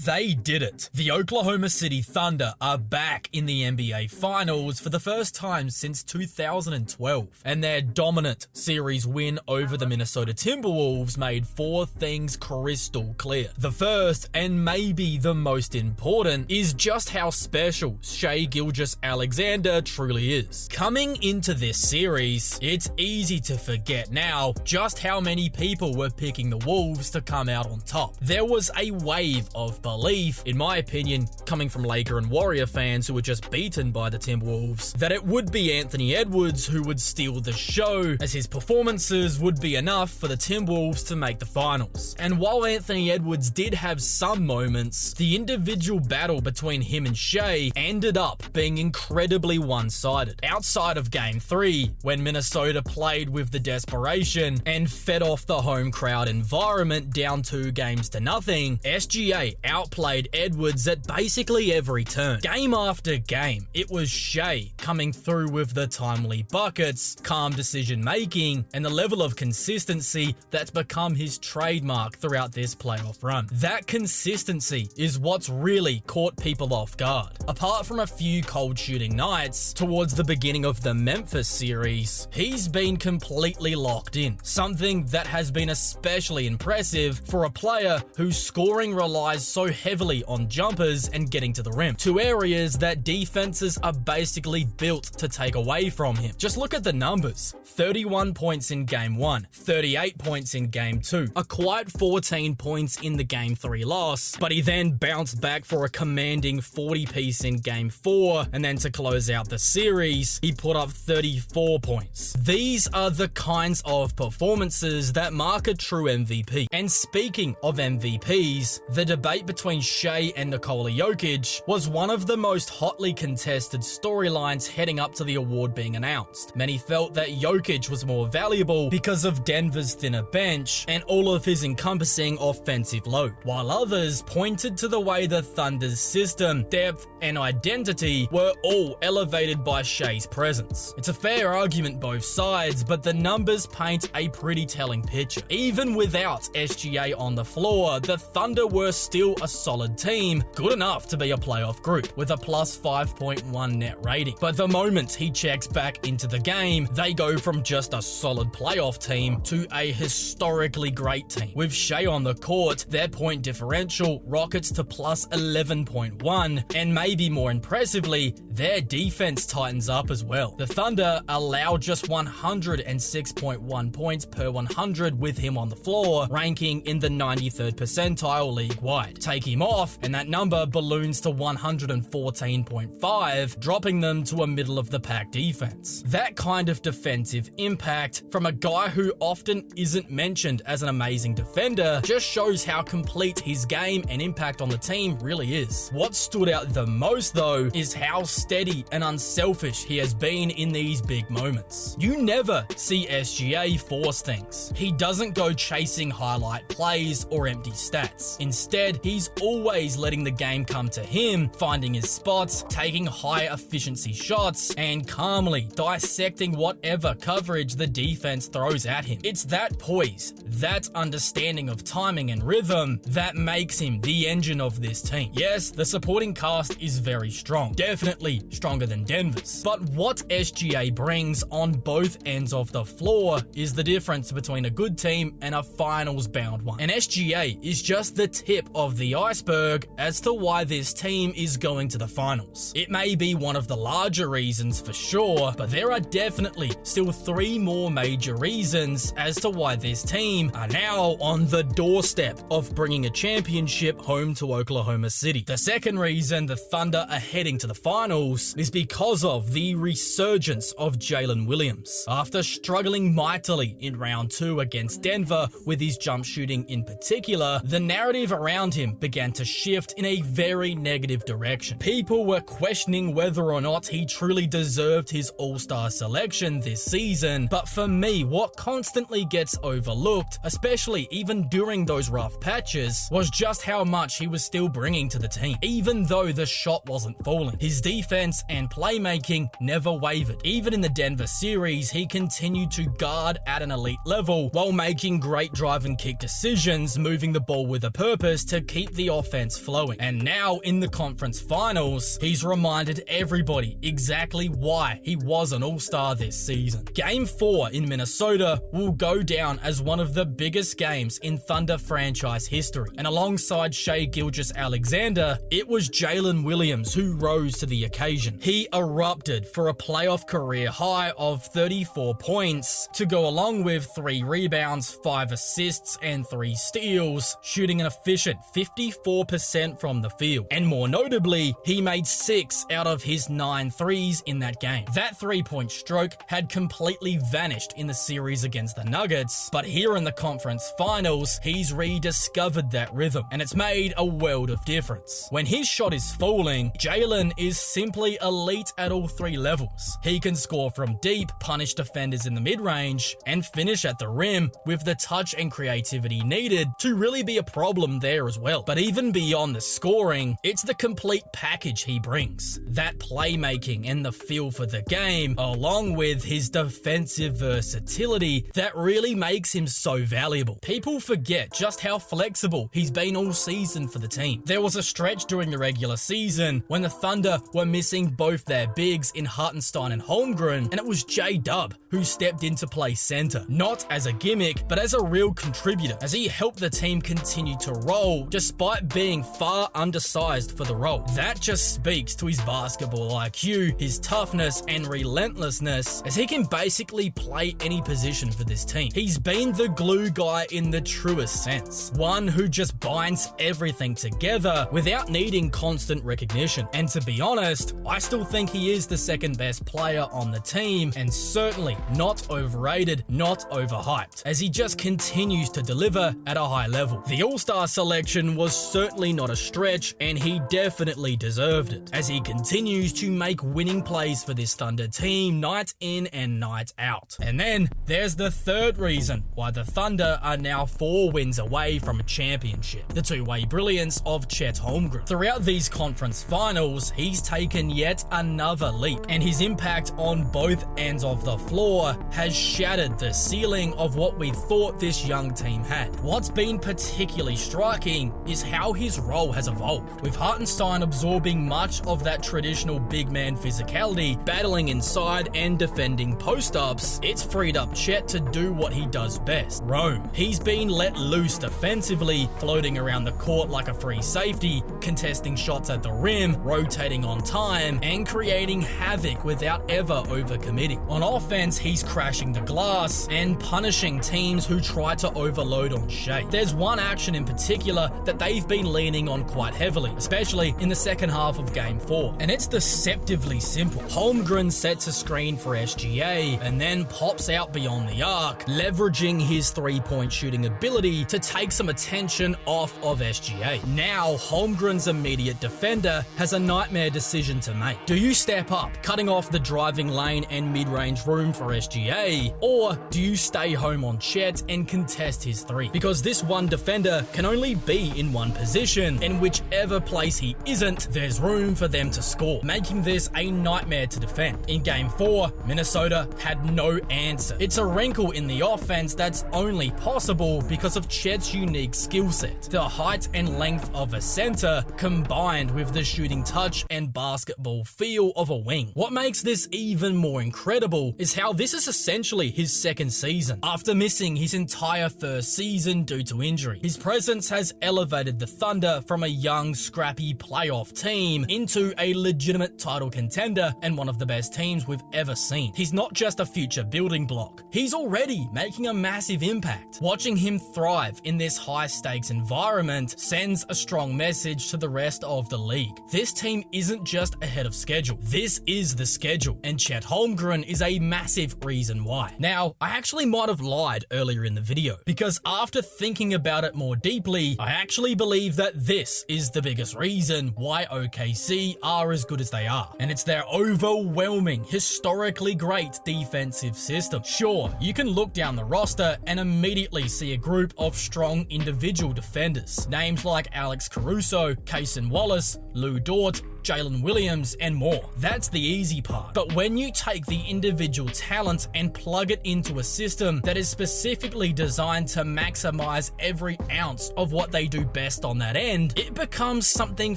They did it. The Oklahoma City Thunder are back in the NBA Finals for the first time since 2012, and their dominant series win over the Minnesota Timberwolves made four things crystal clear. The first, and maybe the most important, is just how special Shai Gilgeous-Alexander truly is. Coming into this series, it's easy to forget now just how many people were picking the Wolves to come out on top. There was a wave of belief, in my opinion, coming from Laker and Warrior fans who were just beaten by the Timberwolves, that it would be Anthony Edwards who would steal the show, as his performances would be enough for the Timberwolves to make the finals. And while Anthony Edwards did have some moments, the individual battle between him and Shai ended up being incredibly one-sided. Outside of Game 3, when Minnesota played with the desperation and fed off the home crowd environment down 2-0, SGA outplayed Edwards at basically every turn. Game after game, it was Shai coming through with the timely buckets, calm decision-making, and the level of consistency that's become his trademark throughout this playoff run. That consistency is what's really caught people off guard. Apart from a few cold shooting nights towards the beginning of the Memphis series, he's been completely locked in, something that has been especially impressive for a player whose scoring relies so heavily on jumpers and getting to the rim, two areas that defenses are basically built to take away from him. Just look at the numbers. 31 points in Game 1, 38 points in Game 2, a quiet 14 points in the Game 3 loss, but he then bounced back for a commanding 40-piece in Game 4, and then to close out the series, he put up 34 points. These are the kinds of performances that mark a true MVP. And speaking of MVPs, the debate between Shai and Nikola Jokic was one of the most hotly contested storylines heading up to the award being announced. Many felt that Jokic was more valuable because of Denver's thinner bench and all of his encompassing offensive load, while others pointed to the way the Thunder's system, depth, and identity were all elevated by Shai's presence. It's a fair argument both sides, but the numbers paint a pretty telling picture. Even without SGA on the floor, the Thunder were still a solid team, good enough to be a playoff group, with a plus 5.1 net rating. But the moment he checks back into the game, they go from just a solid playoff team to a historically great team. With Shai on the court, their point differential rockets to plus 11.1, and maybe more impressively, their defense tightens up as well. The Thunder allow just 106.1 points per 100 with him on the floor, ranking in the 93rd percentile league-wide. Take him off, and that number balloons to 114.5, dropping them to a middle-of-the-pack defense. That kind of defensive impact from a guy who often isn't mentioned as an amazing defender just shows how complete his game and impact on the team really is. What stood out the most, though, is how steady and unselfish he has been in these big moments. You never see SGA force things. He doesn't go chasing highlight plays or empty stats. Instead, he's always letting the game come to him, finding his spots, taking high efficiency shots, and calmly dissecting whatever coverage the defense throws at him. It's that poise, that understanding of timing and rhythm that makes him the engine of this team. Yes, the supporting cast is very strong, definitely stronger than Denver's. But what SGA brings on both ends of the floor is the difference between a good team and a finals-bound one. And SGA is just the tip of the iceberg as to why this team is going to the finals. It may be one of the larger reasons for sure, but there are definitely still three more major reasons as to why this team are now on the doorstep of bringing a championship home to Oklahoma City. The second reason the Thunder are heading to the finals is because of the resurgence of Jalen Williams. After struggling mightily in round 2 against Denver with his jump shooting in particular, the narrative around him began to shift in a very negative direction. People were questioning whether or not he truly deserved his All-Star selection this season, but for me, what constantly gets overlooked, especially even during those rough patches, was just how much he was still bringing to the team. Even though the shot wasn't falling, his defense and playmaking never wavered. Even in the Denver series, he continued to guard at an elite level while making great drive and kick decisions, moving the ball with a purpose to keep kept the offense flowing. And now in the conference finals, he's reminded everybody exactly why he was an all-star this season. Game 4 in Minnesota will go down as one of the biggest games in Thunder franchise history. And alongside Shai Gilgeous-Alexander, it was Jalen Williams who rose to the occasion. He erupted for a playoff career high of 34 points to go along with 3 rebounds, 5 assists, and 3 steals, shooting an efficient 54% from the field. And more notably, he made 6 out of his 9 threes in that game. That 3-point stroke had completely vanished in the series against the Nuggets, but here in the conference finals, he's rediscovered that rhythm, and it's made a world of difference. When his shot is falling, Jalen is simply elite at all 3 levels. He can score from deep, punish defenders in the mid-range, and finish at the rim with the touch and creativity needed to really be a problem there as well. But even beyond the scoring, it's the complete package he brings. That playmaking and the feel for the game, along with his defensive versatility, that really makes him so valuable. People forget just how flexible he's been all season for the team. There was a stretch during the regular season when the Thunder were missing both their bigs in Hartenstein and Holmgren, and it was J-Dub who stepped in to play center, not as a gimmick, but as a real contributor, as he helped the team continue to roll despite being far undersized for the role. That just speaks to his basketball IQ, his toughness, and relentlessness, as he can basically play any position for this team. He's been the glue guy in the truest sense, one who just binds everything together without needing constant recognition. And to be honest, I still think he is the second best player on the team, and certainly not overrated, not overhyped, as he just continues to deliver at a high level. The All-Star selection was certainly not a stretch, and he definitely deserved it, as he continues to make winning plays for this Thunder team night in and night out. And then there's the third reason why the Thunder are now 4 wins away from a championship: the two-way brilliance of Chet Holmgren. Throughout these conference finals, he's taken yet another leap, and his impact on both ends of the floor has shattered the ceiling of what we thought this young team had. What's been particularly striking is how his role has evolved, with Hartenstein absorbing much of that traditional big man physicality, battling inside and defending post-ups. It's freed up Chet to do what he does best: roam. He's been let loose defensively, floating around the court like a free safety, contesting shots at the rim, rotating on time, and creating havoc without ever overcommitting. On offense, he's crashing the glass and punishing teams who try to overload on Shai. There's one action in particular that they've been leaning on quite heavily, especially in the second half of Game 4, and it's deceptively simple. Holmgren sets a screen for SGA and then pops out beyond the arc, leveraging his 3-point shooting ability to take some attention off of SGA. Now, Holmgren's immediate defender has a nightmare decision to make. Do you step up, cutting off the driving lane and mid-range room for SGA, or do you stay home on Chet and contest his 3? Because this one defender can only be in one position, and whichever place he isn't, there's room for them to score, making this a nightmare to defend. In Game 4, Minnesota had no answer. It's a wrinkle in the offense that's only possible because of Chet's unique skill set, the height and length of a center, combined with the shooting touch and basketball feel of a wing. What makes this even more incredible is how this is essentially his second season. After missing his entire first season due to injury, his presence has elevated the Thunder from a young, scrappy playoff team into a legitimate title contender and one of the best teams we've ever seen. He's not just a future building block, he's already making a massive impact. Watching him thrive in this high-stakes environment sends a strong message to the rest of the league. This team isn't just ahead of schedule, this is the schedule, and Chet Holmgren is a massive reason why. Now, I actually might have lied earlier in the video, because after thinking about it more deeply, I actually believe that this is the biggest reason why OKC are as good as they are, and it's their overwhelming, historically great defensive system. Sure, you can look down the roster and immediately see a group of strong individual defenders. Names like Alex Caruso, Cason Wallace, Lou Dort, Jalen Williams, and more. That's the easy part. But when you take the individual talent and plug it into a system that is specifically designed to maximize every ounce of what they do best on that end, it becomes something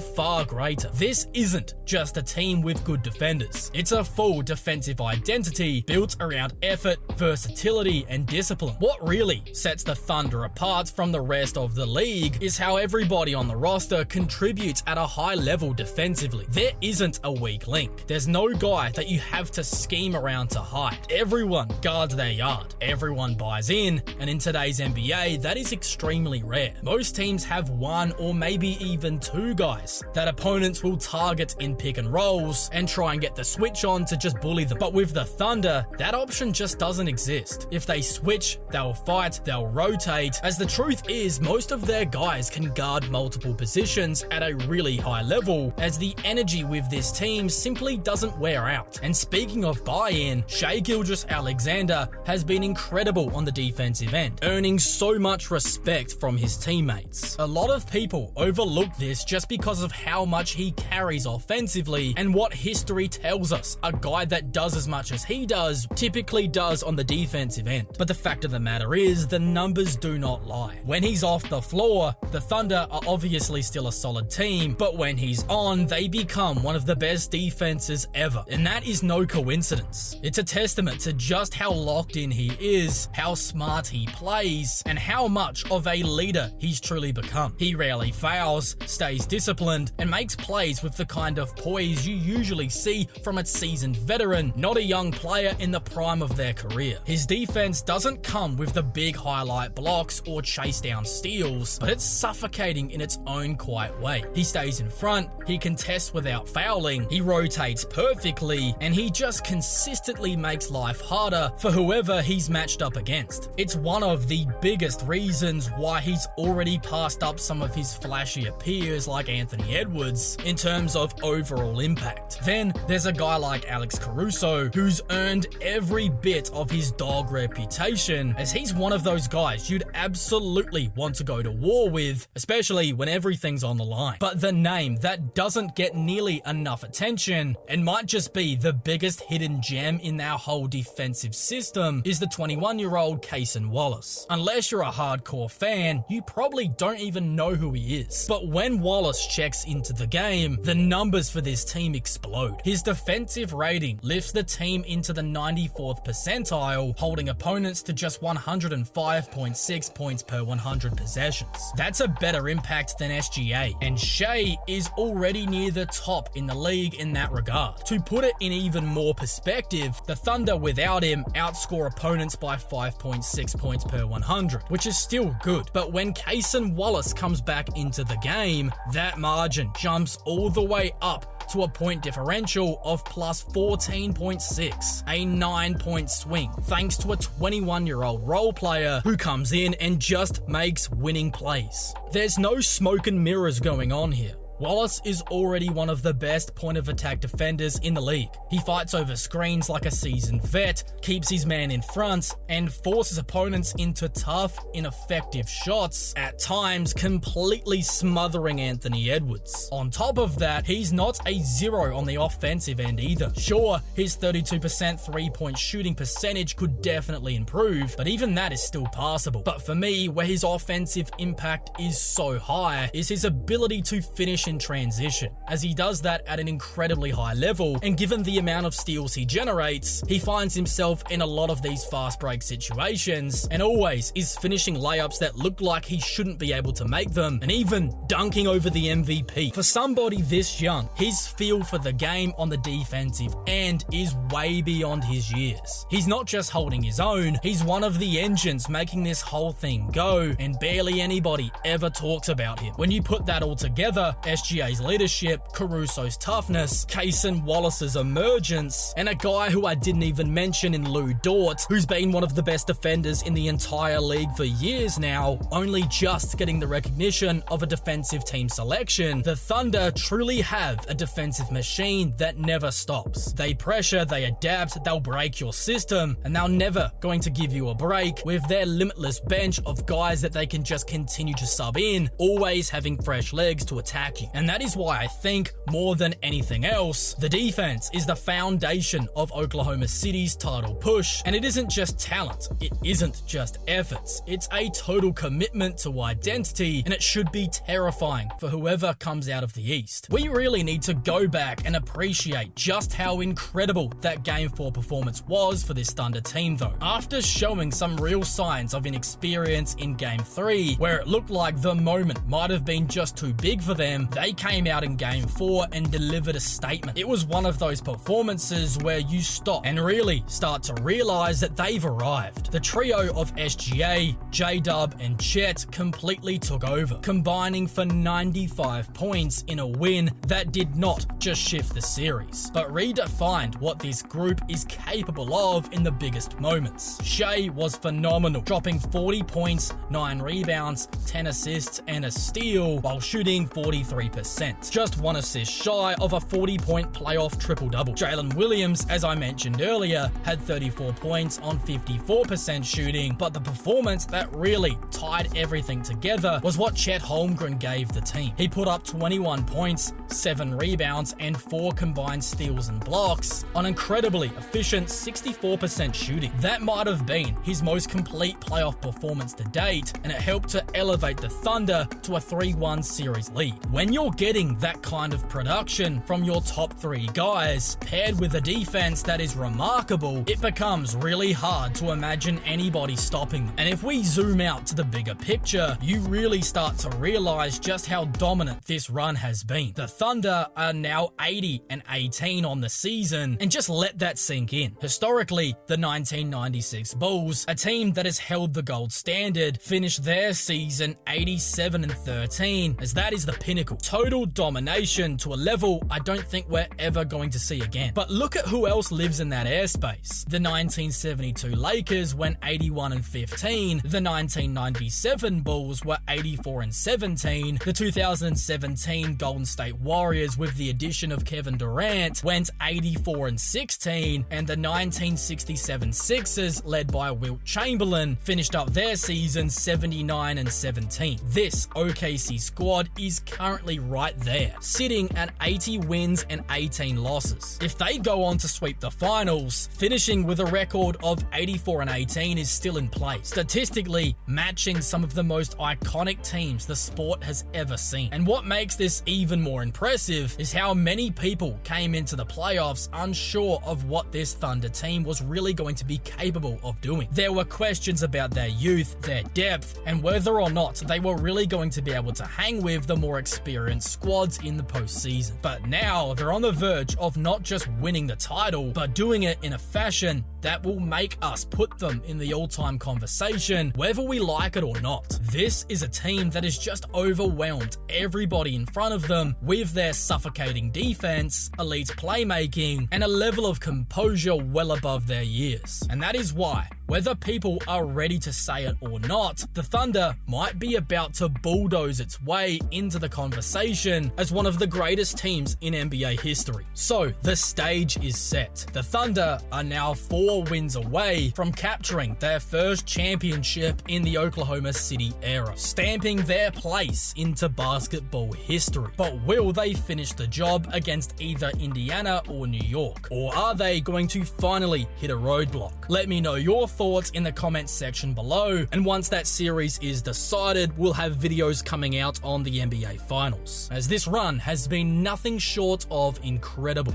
far greater. This isn't just a team with good defenders. It's a full defensive identity built around effort, versatility, and discipline. What really sets the Thunder apart from the rest of the league is how everybody on the roster contributes at a high level defensively. There isn't a weak link. There's no guy that you have to scheme around to hide. Everyone guards their yard. Everyone buys in, and in today's NBA, that is extremely rare. Most teams have one or maybe even two guys that opponents will target in pick and rolls and try and get the switch on to just bully them. But with the Thunder, that option just doesn't exist. If they switch, they'll fight, they'll rotate, as the truth is most of their guys can guard multiple positions at a really high level, as the energy with this team simply doesn't wear out. And speaking of buy-in, Shai Gilgeous-Alexander has been incredible on the defensive end, earning so much respect from his teammates. A lot of people overlook this just because of how much he carries offensively and what history tells us a guy that does as much as he does typically does on the defensive end. But the fact of the matter is, the numbers do not lie. When he's off the floor, the Thunder are obviously still a solid team, but when he's on, they become one of the best defenses ever. And that is no coincidence. It's a testament to just how locked in he is, how smart he plays, and how much of a leader he's truly become. He rarely fails, stays disciplined, and makes plays with the kind of poise you usually see from a seasoned veteran, not a young player in the prime of their career. His defense doesn't come with the big highlight blocks or chase down steals, but it's suffocating in its own quiet way. He stays in front, he contests without fouling, he rotates perfectly, and he just consistently makes life harder for whoever he's matched up against. It's one of the biggest reasons why he's already passed up some of his flashier peers like Anthony Edwards in terms of overall impact. Then there's a guy like Alex Caruso who's earned every bit of his dog reputation, as he's one of those guys you'd absolutely want to go to war with, especially when everything's on the line. But the name that doesn't get nearly enough attention, and might just be the biggest hidden gem in our whole defensive system, is the 21-year-old Cason Wallace. Unless you're a hardcore fan, you probably don't even know who he is. But when Wallace checks into the game, the numbers for this team explode. His defensive rating lifts the team into the 94th percentile, holding opponents to just 105.6 points per 100 possessions. That's a better impact than SGA, and Shai is already near the top in the league in that regard. To put it in even more perspective, the Thunder without him outscore opponents by 5.6 points per 100, which is still good. But when Cason Wallace comes back into the game, that margin jumps all the way up to a point differential of plus 14.6, a 9-point swing, thanks to a 21-year-old role player who comes in and just makes winning plays. There's no smoke and mirrors going on here. Wallace is already one of the best point-of-attack defenders in the league. He fights over screens like a seasoned vet, keeps his man in front, and forces opponents into tough, ineffective shots, at times completely smothering Anthony Edwards. On top of that, he's not a zero on the offensive end either. Sure, his 32% three-point shooting percentage could definitely improve, but even that is still passable. But for me, where his offensive impact is so high is his ability to finish in transition, as he does that at an incredibly high level, and given the amount of steals he generates, he finds himself in a lot of these fast break situations, and always is finishing layups that look like he shouldn't be able to make them, and even dunking over the MVP. For somebody this young, his feel for the game on the defensive end is way beyond his years. He's not just holding his own, he's one of the engines making this whole thing go, and barely anybody ever talks about him. When you put that all together, SGA's leadership, Caruso's toughness, Cason Wallace's emergence, and a guy who I didn't even mention in Lou Dort, who's been one of the best defenders in the entire league for years now, only just getting the recognition of a defensive team selection, the Thunder truly have a defensive machine that never stops. They pressure, they adapt, they'll break your system, and they're never going to give you a break with their limitless bench of guys that they can just continue to sub in, always having fresh legs to attack you. playmaking. And that is why I think, more than anything else, the defense is the foundation of Oklahoma City's title push. And it isn't just talent, it isn't just efforts, it's a total commitment to identity, and it should be terrifying for whoever comes out of the East. We really need to go back and appreciate just how incredible that Game 4 performance was for this Thunder team though. After showing some real signs of inexperience in Game 3, where it looked like the moment might have been just too big for them, they came out in Game 4 and delivered a statement. It was one of those performances where you stop and really start to realize that they've arrived. The trio of SGA, J-Dub, and Chet completely took over, combining for 95 points in a win that did not just shift the series, but redefined what this group is capable of in the biggest moments. Shai was phenomenal, dropping 40 points, 9 rebounds, 10 assists, and a steal while shooting 43%. Just one assist shy of a 40-point playoff triple-double. Jalen Williams, as I mentioned earlier, had 34 points on 54% shooting, but the performance that really tied everything together was what Chet Holmgren gave the team. He put up 21 points, 7 rebounds, and 4 combined steals and blocks on incredibly efficient 64% shooting. That might have been his most complete playoff performance to date, and it helped to elevate the Thunder to a 3-1 series lead. When you're getting that kind of production from your top 3 guys, paired with a defense that is remarkable, it becomes really hard to imagine anybody stopping them. And if we zoom out to the bigger picture, you really start to realize just how dominant this run has been. The Thunder are now 80-18 on the season, and just let that sink in. Historically, the 1996 Bulls, a team that has held the gold standard, finished their season 87-13, as that is the pinnacle. Total domination to a level I don't think we're ever going to see again. But look at who else lives in that airspace. The 1972 Lakers went 81-15, the 1997 Bulls were 84-17, the 2017 Golden State Warriors, with the addition of Kevin Durant, went 84-16, and the 1967 Sixers, led by Wilt Chamberlain, finished up their season 79-17. This OKC squad is currently right there, sitting at 80 wins and 18 losses. If they go on to sweep the finals, finishing with a record of 84-18 is still in play, statistically matching some of the most iconic teams the sport has ever seen. And what makes this even more impressive is how many people came into the playoffs unsure of what this Thunder team was really going to be capable of doing. There were questions about their youth, their depth, and whether or not they were really going to be able to hang with the more experienced squads in the postseason. But now they're on the verge of not just winning the title, but doing it in a fashion that will make us put them in the all-time conversation, whether we like it or not. This is a team that has just overwhelmed everybody in front of them with their suffocating defense, elite playmaking, and a level of composure well above their years. And that is why, whether people are ready to say it or not, the Thunder might be about to bulldoze its way into the conversation as one of the greatest teams in NBA history. So, the stage is set. The Thunder are now 4 wins away from capturing their first championship in the Oklahoma City era, stamping their place into basketball history. But will they finish the job against either Indiana or New York? Or are they going to finally hit a roadblock? Let me know your thoughts in the comments section below, and once that series is decided, we'll have videos coming out on the NBA Finals, as this run has been nothing short of incredible.